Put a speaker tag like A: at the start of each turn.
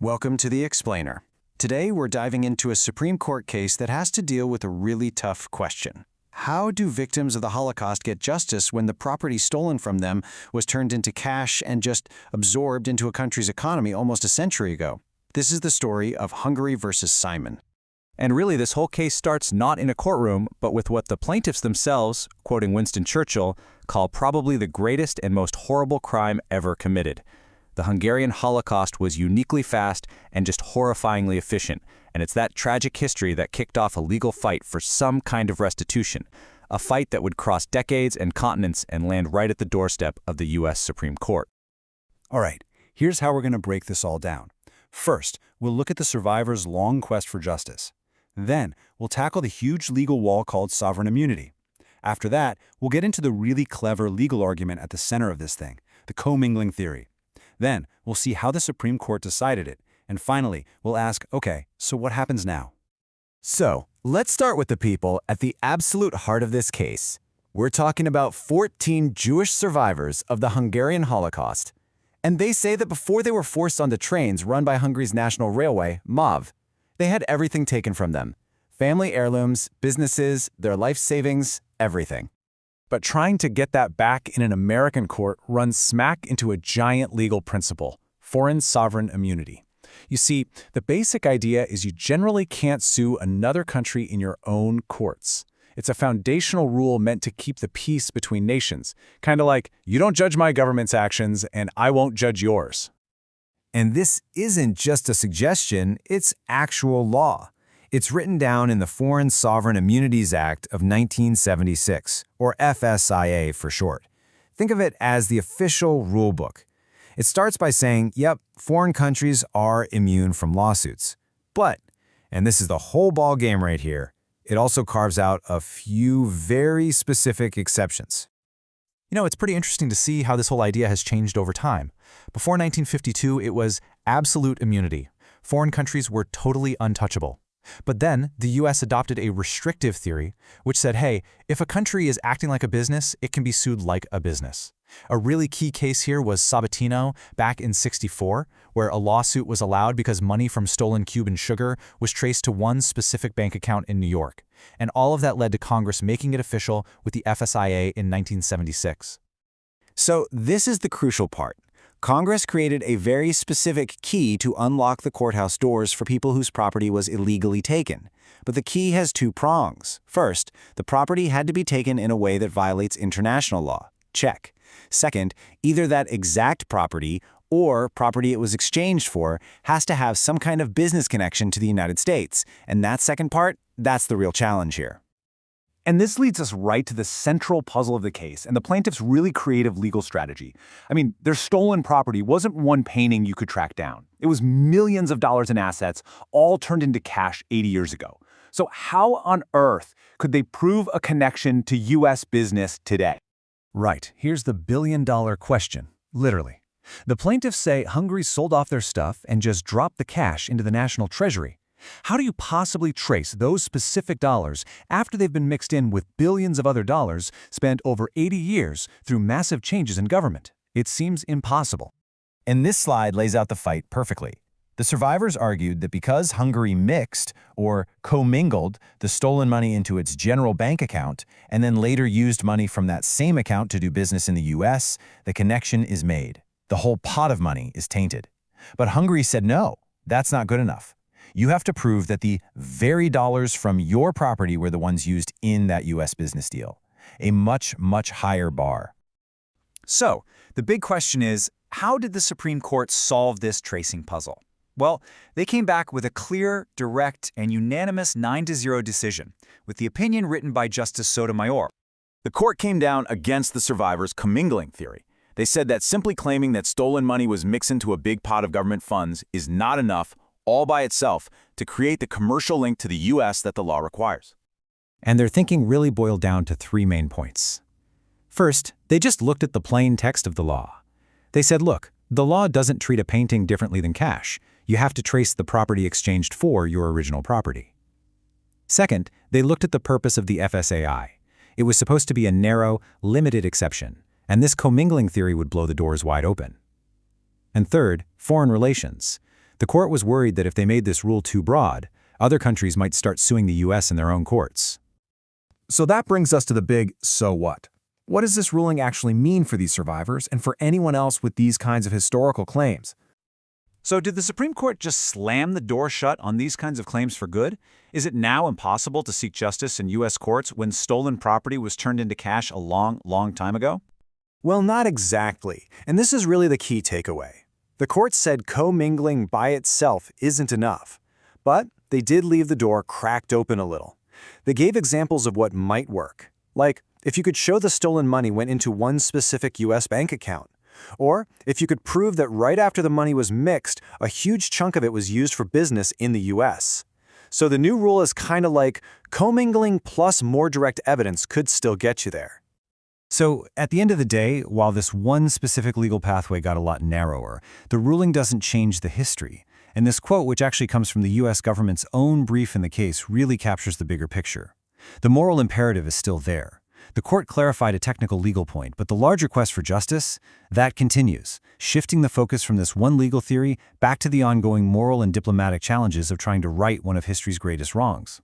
A: Welcome to The Explainer. Today we're diving into a Supreme Court case that has to deal with a really tough question. How do victims of the Holocaust get justice when the property stolen from them was turned into cash and just absorbed into a country's economy almost a century ago? This is the story of Hungary versus Simon.
B: And really, this whole case starts not in a courtroom, but with what the plaintiffs themselves, quoting Winston Churchill, call probably the greatest and most horrible crime ever committed. The Hungarian Holocaust was uniquely fast and just horrifyingly efficient, and it's that tragic history that kicked off a legal fight for some kind of restitution, a fight that would cross decades and continents and land right at the doorstep of the U.S. Supreme Court.
C: All right, here's how we're going to break this all down. First, we'll look at the survivors' long quest for justice. Then, we'll tackle the huge legal wall called sovereign immunity. After that, we'll get into the really clever legal argument at the center of this thing, the commingling theory. Then, we'll see how the Supreme Court decided it. And finally, we'll ask, okay, so what happens now?
D: So, let's start with the people at the absolute heart of this case. We're talking about 14 Jewish survivors of the Hungarian Holocaust. And they say that before they were forced onto trains run by Hungary's national railway, MÁV, they had everything taken from them. Family heirlooms, businesses, their life savings, everything.
B: But trying to get that back in an American court runs smack into a giant legal principle, foreign sovereign immunity. You see, the basic idea is you generally can't sue another country in your own courts. It's a foundational rule meant to keep the peace between nations, kind of like, you don't judge my government's actions and I won't judge yours.
D: And this isn't just a suggestion, it's actual law. It's written down in the Foreign Sovereign Immunities Act of 1976, or FSIA for short. Think of it as the official rulebook. It starts by saying, yep, foreign countries are immune from lawsuits. But, and this is the whole ball game right here, it also carves out a few very specific exceptions.
E: You know, it's pretty interesting to see how this whole idea has changed over time. Before 1952, it was absolute immunity. Foreign countries were totally untouchable. But then, the U.S. adopted a restrictive theory, which said, hey, if a country is acting like a business, it can be sued like a business. A really key case here was Sabatino back in '64, where a lawsuit was allowed because money from stolen Cuban sugar was traced to one specific bank account in New York. And all of that led to Congress making it official with the FSIA in 1976.
A: So this is the crucial part. Congress created a very specific key to unlock the courthouse doors for people whose property was illegally taken. But the key has two prongs. First, the property had to be taken in a way that violates international law. Check. Second, either that exact property or property it was exchanged for has to have some kind of business connection to the United States. And that second part, that's the real challenge here.
B: And this leads us right to the central puzzle of the case and the plaintiff's really creative legal strategy. I mean, their stolen property wasn't one painting you could track down. It was millions of dollars in assets, all turned into cash 80 years ago. So how on earth could they prove a connection to U.S. business today?
E: Right, here's the billion-dollar question, literally. The plaintiffs say Hungary sold off their stuff and just dropped the cash into the national treasury. How do you possibly trace those specific dollars after they've been mixed in with billions of other dollars spent over 80 years through massive changes in government? It seems impossible.
D: And this slide lays out the fight perfectly. The survivors argued that because Hungary mixed, or commingled, the stolen money into its general bank account, and then later used money from that same account to do business in the U.S., the connection is made. The whole pot of money is tainted. But Hungary said no, that's not good enough. You have to prove that the very dollars from your property were the ones used in that U.S. business deal. A much, much higher bar.
F: So, the big question is, how did the Supreme Court solve this tracing puzzle? Well, they came back with a clear, direct, and unanimous 9-0 decision, with the opinion written by Justice Sotomayor.
G: The court came down against the survivors' commingling theory. They said that simply claiming that stolen money was mixed into a big pot of government funds is not enough all by itself to create the commercial link to the U.S. that the law requires.
E: And their thinking really boiled down to three main points. First, they just looked at the plain text of the law. They said, look, the law doesn't treat a painting differently than cash. You have to trace the property exchanged for your original property. Second, they looked at the purpose of the FSAI. It was supposed to be a narrow, limited exception, and this commingling theory would blow the doors wide open. And third, foreign relations.
C: The court was worried that if they made this rule too broad, other countries might start suing the U.S. in their own courts. So that brings us to the big so what? What does this ruling actually mean for these survivors and for anyone else with these kinds of historical claims?
F: So did the Supreme Court just slam the door shut on these kinds of claims for good? Is it now impossible to seek justice in U.S. courts when stolen property was turned into cash a long, long time ago?
A: Well, not exactly, and this is really the key takeaway. The court said commingling by itself isn't enough, but they did leave the door cracked open a little. They gave examples of what might work, like if you could show the stolen money went into one specific U.S. bank account, or if you could prove that right after the money was mixed, a huge chunk of it was used for business in the U.S. So the new rule is kind of like commingling plus more direct evidence could still get you there.
B: So, at the end of the day, while this one specific legal pathway got a lot narrower, the ruling doesn't change the history. And this quote, which actually comes from the U.S. government's own brief in the case, really captures the bigger picture. The moral imperative is still there. The court clarified a technical legal point, but the larger quest for justice, that continues, shifting the focus from this one legal theory back to the ongoing moral and diplomatic challenges of trying to right one of history's greatest wrongs.